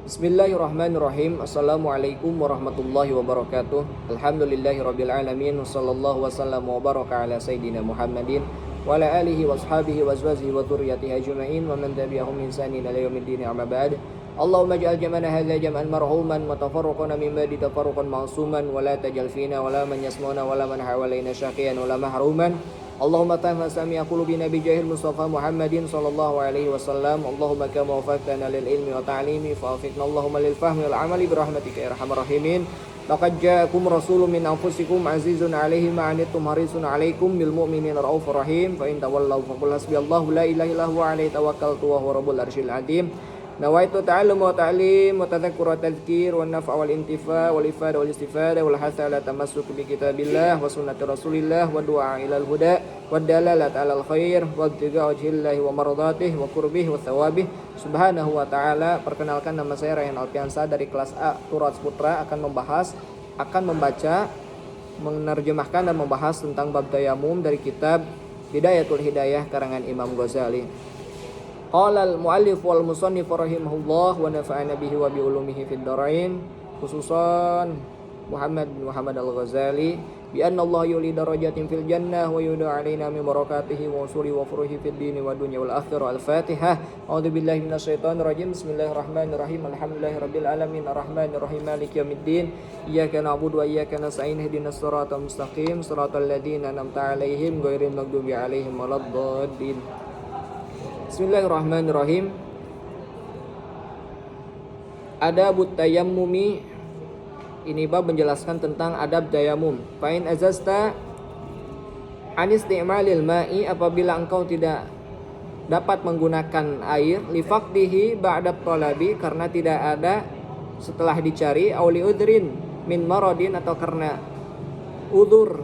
Bismillahirrahmanirrahim. Assalamualaikum warahmatullahi wabarakatuh. Alhamdulillahirabbil alamin wassallallahu wasallam wa baraka ala sayidina Muhammadin wa ala alihi washabihi wa azwajihi wa dzurriyyatihi ajmain wa man tabi'ahum bi ihsanin ila yaumiddin amma ba'd. Allahumma ij'al jam'ana hadza jam'an marhuman wa tafarruqana min ba'di tafarruqan ma'suman wa la taj'al fina wa la man yasma'una wa la man hawalaina syaqiyan wa la mahruman. Allahumma tahma sami'a qulubina bi jahil Mustafa Muhammadin sallallahu alaihi wasallam. Allahumma kama wafaktana lil ilmi wa ta'limi fa'afikna Allahumma lil fahmi wal amali bi rahmatika ya arhamar rahimin. Laqad ja'akum rasulun min anfusikum azizun 'alaihi ma 'anittum harisun 'alaikum bil mu'minina raufur rahim. Fa in tawallaw faqul hasbiyallahu la ilaha illa huwa 'alaihi tawakkaltu wa huwa rabbul arsyil 'azim. Nawaitu ta'allum wa ta'lim wa tadhakkur wa tadhkir wa naf'a wal intifa' wal ifada wal istifada wal hasa ala tamassuk bi kitabillah wa sunnati rasulillah wa du'a ilal huda wa dalalat alal khair wa ibtigha wajhillahi wa mardatih wa qurbih wa thawabih subhanahu wa ta'ala. Perkenalkan, nama saya Rayhan Alfiansa dari kelas A Turas Putra akan membaca, menerjemahkan dan membahas tentang bab tayamum dari kitab Bidayatul Hidayah karangan Imam Ghazali. Qala al-muallif wal musannif rahimahullah wa nafa'ana bihi wa bi ulumihi fid dharain, khususan Muhammad al-Ghazali, bi anna Allah yuli darajatin fil jannah wa yudu alaina min barakatihi wa usuli wa furuhi fid dini wa dunya wal akhirah. Al-Fatihah. A'udzu billahi minasyaitonir rajim. Bismillahirrahmanirrahim. Alhamdulillahirabbil alamin arrahmanir rahim maliki yaumiddin. Iyyaka na'budu wa iyyaka nasta'in ihdinas siratal mustaqim siratal ladzina an'amta 'alaihim ghairil maghdubi 'alaihim waladdallin. Bismillahirrahmanirrahim. Adabut tayammumi. Ini bab menjelaskan tentang adab tayamum. Fa in azasta an isti'malil ma'i, apabila engkau tidak dapat menggunakan air, li faqdihi ba'da talabi, karena tidak ada setelah dicari, au li udrin min maradin, atau karena udur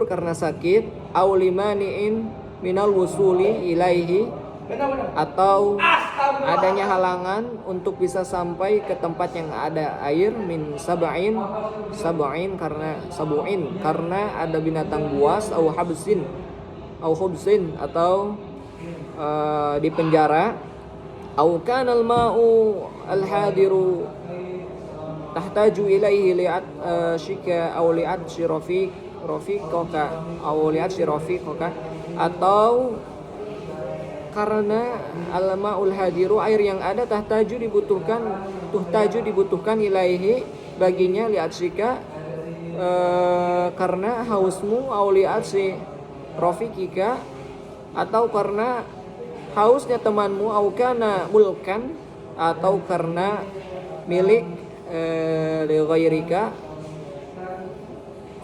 karena sakit, au limani'in minal wusuli ilaihi, atau adanya halangan untuk bisa sampai ke tempat yang ada air, min sab'in karena ada binatang buas, au habsin atau di penjara, au kana al-ma'u al-hadiru tahtaju ilaihi li'at syika au li'at rafiqaka atau karena al-ma'ul hadiru, air yang ada, tuhtaju dibutuhkan ilaihi baginya, li'atsika karena hausmu, au li'atsi rafiqika atau karena hausnya temanmu, au kana mulkan atau karena milik li ghairika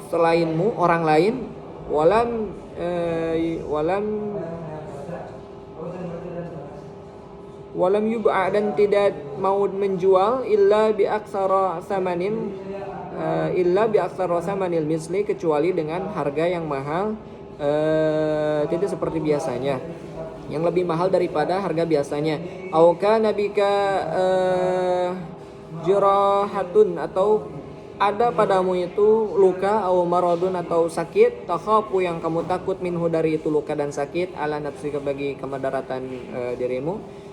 selainmu, orang lain, walam yub'a, dan tidak mau menjual, illa bi aksara samanil misli, kecuali dengan harga yang mahal, tidak seperti biasanya, yang lebih mahal daripada harga biasanya. Au kana bika jirahatun, atau ada padamu itu luka, au maradun, atau sakit, takhafu, yang kamu takut, minhu, dari itu luka dan sakit, ala nafsika, bagi kemadaratan dirimu.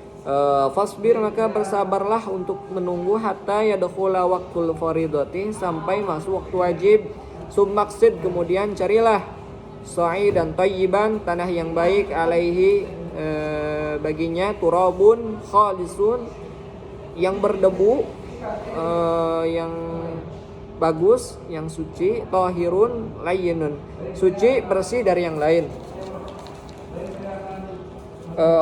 Fasbir, maka bersabarlah untuk menunggu, hatta yadkhula waqtul faridati, sampai masuk waktu wajib. Submaqsid, kemudian carilah sa'idan thayyiban, tanah yang baik, alaihi baginya, turabun khalisun, yang berdebu, yang bagus, yang suci, tahirun layyinun, suci bersih dari yang lain.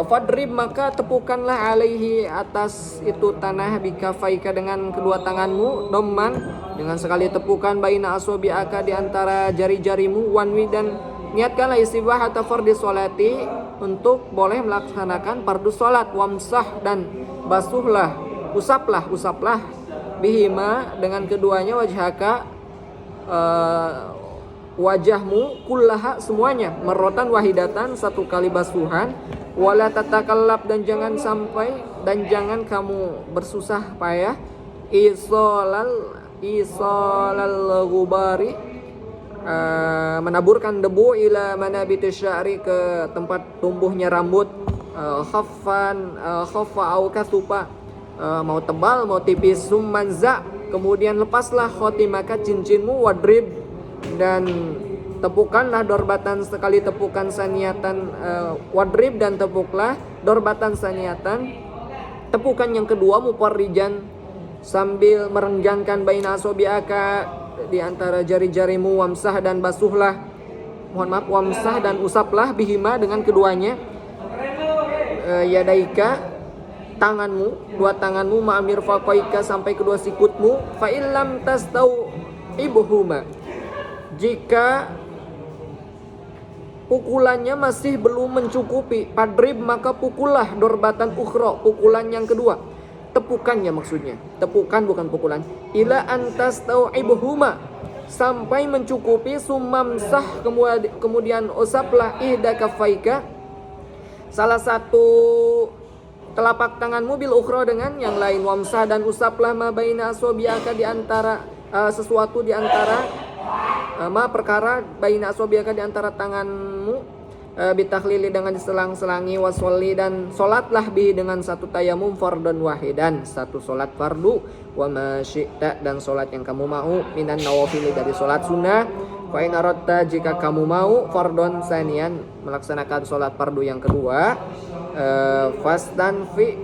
Fadrib, maka tepukanlah, alaihi, atas itu tanah, bikafaika, dengan kedua tanganmu, domman, dengan sekali tepukan, baina asabi'aka, di antara jari-jarimu, wanwi, dan niatkanlah istibahata fardhi sholati, untuk boleh melaksanakan fardu sholat, wamsah, dan basuhlah, usaplah bihima, dengan keduanya, wajhaka, wajahmu, kullaha, semuanya, marrotan wahidatan, satu kali basuhan, wala tatakallab, dan jangan kamu bersusah payah, isolal ghubari, menaburkan debu, ila manabiti sya'ri, ke tempat tumbuhnya rambut, khaffa au kasupa, mau tebal mau tipis. Summanza, kemudian lepaslah khotimaka cincinmu, wadrib, dan tepukanlah dorbatan sekali tepukan saniatan, wadrib, dan tepuklah dorbatan saniatan, tepukan yang kedua, muparrijan, sambil merenggangkan baina asobiaka, di antara jari-jarimu, wamsah, dan basuhlah, wamsah dan usaplah, bihima, dengan keduanya, yadaika, tanganmu, dua tanganmu, ma'amir faqaika, sampai kedua sikutmu, fa illam tastau ibuhuma, jika pukulannya masih belum mencukupi, padrib, maka pukullah dorbatan ukhra, pukulan yang kedua, tepukannya maksudnya, tepukan bukan pukulan, ila antas tau'ibuhuma, sampai mencukupi, sumamsah, kemudian usaplah, ihda kafaika, salah satu telapak tanganmu, bil ukhra, dengan yang lain, wamsah, dan usaplah, ma baina asobiaka, di antara sesuatu di antara perkara, baina asobiaka, di antara tanganmu, bitakhlili, dengan diselang-selangi, wasolli, dan solatlah, bihi, dengan satu tayamum, fardun wahidan, satu solat fardu, wa ma syi'ta, dan solat yang kamu mau, minan nawafili, dari solat sunnah, fa in aradta, jika kamu mau, fardun sanian, melaksanakan solat fardu yang kedua, fastanfi,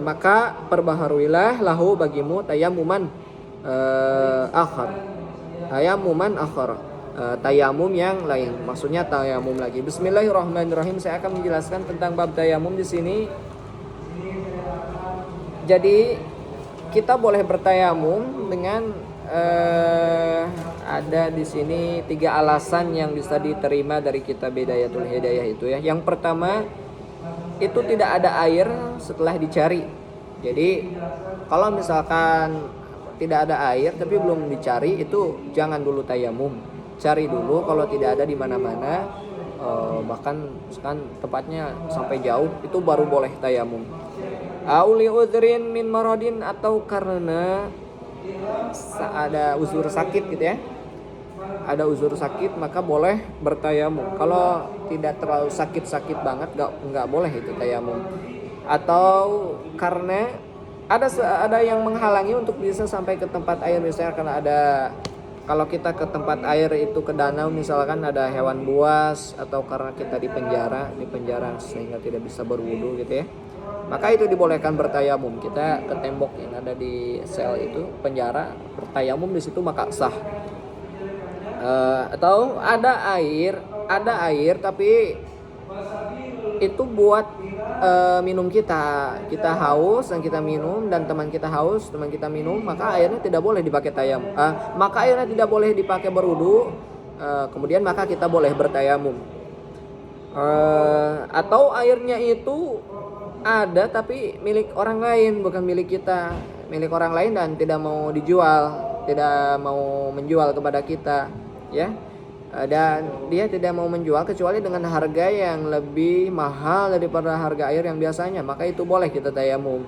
maka perbaharuilah, lahu, bagimu, tayamuman akhar, tayamuman akhar, tayamum yang lain, maksudnya tayamum lagi. Bismillahirrahmanirrahim. Saya akan menjelaskan tentang bab tayamum di sini. Jadi kita boleh bertayamum dengan ada di sini 3 alasan yang bisa diterima dari kitab Bidayatul Hidayah itu ya. Yang pertama, itu tidak ada air setelah dicari. Jadi kalau misalkan tidak ada air tapi belum dicari, itu jangan dulu tayamum. Cari dulu, kalau tidak ada di mana-mana, bahkan kan tempatnya sampai jauh, itu baru boleh tayamum. Auli udhrin min maradin, atau karena ada uzur sakit gitu ya. Ada uzur sakit maka boleh bertayamum. Kalau tidak terlalu sakit banget nggak boleh itu tayamum. Atau karena ada yang menghalangi untuk bisa sampai ke tempat air, misalnya karena kalau kita ke tempat air itu ke danau misalkan ada hewan buas, atau karena kita di penjara sehingga tidak bisa berwudu gitu ya, maka itu dibolehkan bertayamum. Kita ke tembok yang ada di sel itu penjara, bertayamum di situ maka sah. Atau ada air tapi itu buat minum, kita haus dan kita minum, dan teman kita haus, teman kita minum, maka airnya tidak boleh dipakai tayamum, maka airnya tidak boleh dipakai berwudu, kemudian maka kita boleh bertayamum. Atau airnya itu ada tapi milik orang lain, bukan milik kita, milik orang lain, dan tidak mau dijual, tidak mau menjual kepada kita ya. Dan dia tidak mau menjual kecuali dengan harga yang lebih mahal daripada harga air yang biasanya, maka itu boleh kita tayamum.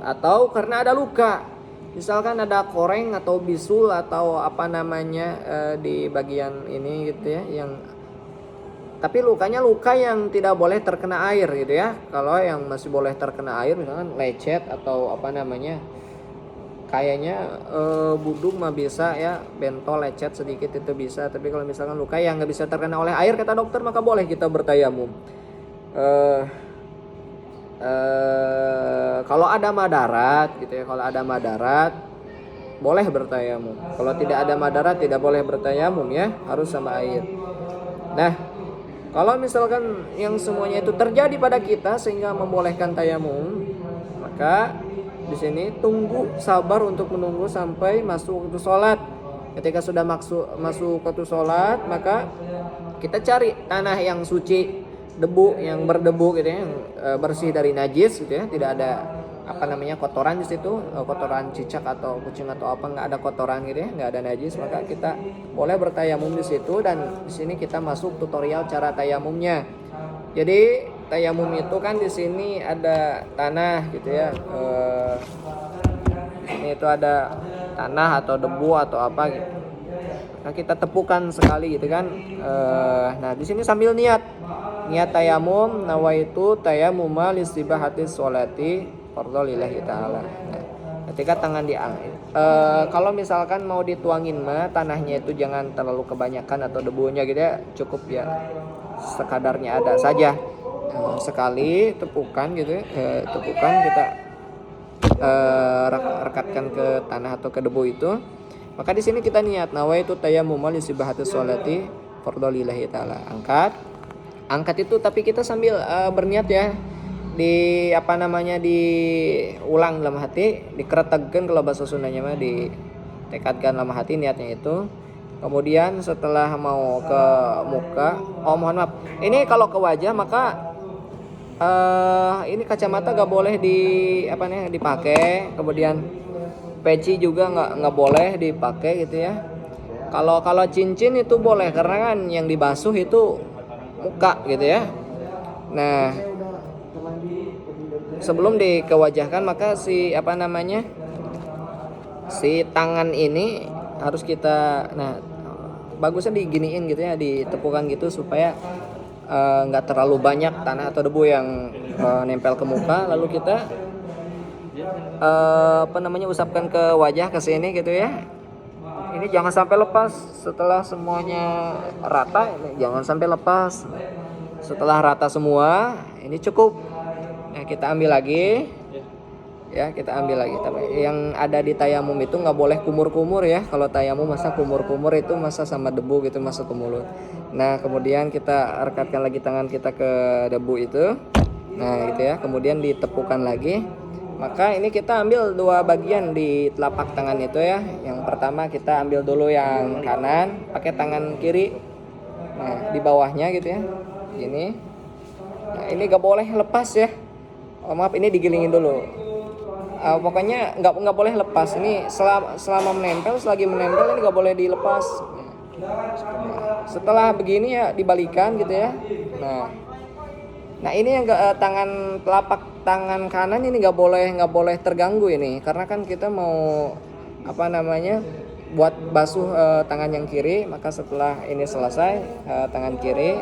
Atau karena ada luka, misalkan ada koreng atau bisul atau apa namanya di bagian ini gitu ya, tapi lukanya luka yang tidak boleh terkena air gitu ya. Kalau yang masih boleh terkena air, misalkan lecet atau apa namanya, kayaknya buduk mah bisa ya, bentol, lecet sedikit itu bisa. Tapi kalau misalkan luka yang nggak bisa terkena oleh air kata dokter, maka boleh kita bertayamum. Kalau ada madarat gitu ya, kalau ada madarat boleh bertayamum. Kalau tidak ada madarat tidak boleh bertayamum ya, harus sama air. Nah, kalau misalkan yang semuanya itu terjadi pada kita sehingga membolehkan tayamum, maka di sini tunggu, sabar untuk menunggu sampai masuk waktu sholat. Ketika sudah masuk waktu sholat, maka kita cari tanah yang suci, debu yang berdebu gitu ya, yang bersih dari najis gitu ya, tidak ada apa namanya kotoran di situ, kotoran cicak atau kucing atau apa, nggak ada kotoran gitu ya, nggak ada najis, maka kita boleh bertayamum di situ. Dan di sini kita masuk tutorial cara tayamumnya. Jadi tayamum itu kan di sini ada tanah gitu ya, ini itu ada tanah atau debu atau apa gitu. Nah, kita tepukan sekali gitu kan. Nah di sini sambil niat niat tayamum, nawaitu tayamuma listibahati sholati fardhu lillahi ta'ala. Nah, ketika tangan diangkat, kalau misalkan mau dituangin mah tanahnya itu jangan terlalu kebanyakan atau debunya gitu ya, cukup ya sekadarnya ada saja. Sekali tepukan gitu ya, tepukan kita rekatkan ke tanah atau ke debu itu. Maka di sini kita niat nawaitu tayammum li sibahati sholati fardhu lillahi ta'ala. Angkat itu tapi kita sambil berniat ya. Di apa namanya, diulang dalam hati, dikeretegkeun kalau bahasa Sundanya mah, ditekadkan dalam hati niatnya itu. Kemudian setelah mau ke muka, mohon maaf. Ini kalau ke wajah maka ini kacamata gak boleh dipakai. Kemudian peci juga nggak boleh dipakai gitu ya. Kalau cincin itu boleh karena kan yang dibasuh itu muka gitu ya. Nah, sebelum dikewajahkan maka si tangan ini harus kita, bagusnya diginiin gitu ya, ditepukan gitu supaya nggak terlalu banyak tanah atau debu yang nempel ke muka. Lalu kita usapkan ke wajah, ke sini gitu ya. Ini jangan sampai lepas setelah semuanya rata, ini jangan sampai lepas. Setelah rata semua, ini cukup. Nah, kita ambil lagi. Ya, kita ambil lagi. Tapi yang ada di tayamum itu nggak boleh kumur-kumur ya. Kalau tayamum masa kumur-kumur itu masa sama debu gitu masuk ke mulut. Nah, kemudian kita rekatkan lagi tangan kita ke debu itu. Nah, gitu ya. Kemudian ditepukan lagi. Maka ini kita ambil dua bagian di telapak tangan itu ya. Yang pertama kita ambil dulu yang kanan pakai tangan kiri. Nah, di bawahnya gitu ya. Ini. Nah, ini gak boleh lepas ya. Maaf, ini digilingin dulu. Pokoknya nggak boleh lepas. Ini selama menempel, selagi menempel ini gak boleh dilepas. Setelah begini ya dibalikan gitu ya. Nah ini yang telapak tangan kanan ini nggak boleh terganggu ini, karena kan kita mau buat basuh tangan yang kiri. Maka setelah ini selesai, tangan kiri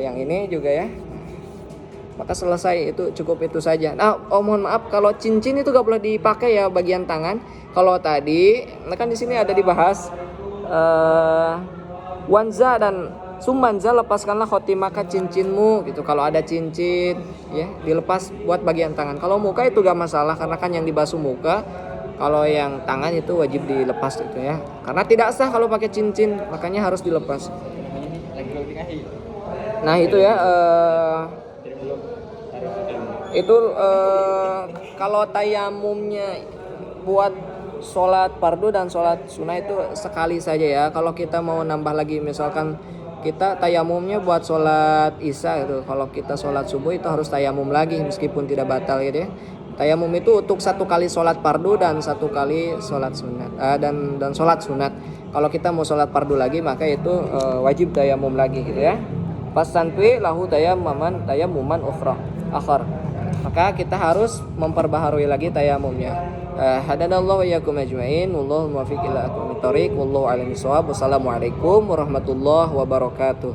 yang ini juga ya, maka selesai, itu cukup itu saja. Nah, mohon maaf kalau cincin itu gak boleh dipakai ya bagian tangan. Kalau tadi, kan di sini ada dibahas wanza dan sumanza, lepaskanlah khotimaka cincinmu gitu. Kalau ada cincin ya dilepas buat bagian tangan. Kalau muka itu gak masalah karena kan yang dibasuh muka. Kalau yang tangan itu wajib dilepas gitu ya. Karena tidak sah kalau pakai cincin, makanya harus dilepas. Nah, itu ya kalau tayamumnya buat sholat fardu dan sholat sunnah itu sekali saja ya. Kalau kita mau nambah lagi, misalkan kita tayamumnya buat sholat isya gitu, kalau kita sholat subuh itu harus tayamum lagi meskipun tidak batal gitu ya. Tayamum itu untuk satu kali sholat fardu dan satu kali sholat sunat dan sholat sunat. Kalau kita mau sholat fardu lagi maka itu wajib tayamum lagi gitu ya. Fastanfi lahu tayamuman akhar. Maka kita harus memperbaharui lagi tayamumnya. Hadanallahu wa iyyakum ajmain. Wallahu muwaffiq ila aqwamit thoriq. Wallahu a'lam bishawab. Wassalamualaikum warahmatullahi wabarakatuh.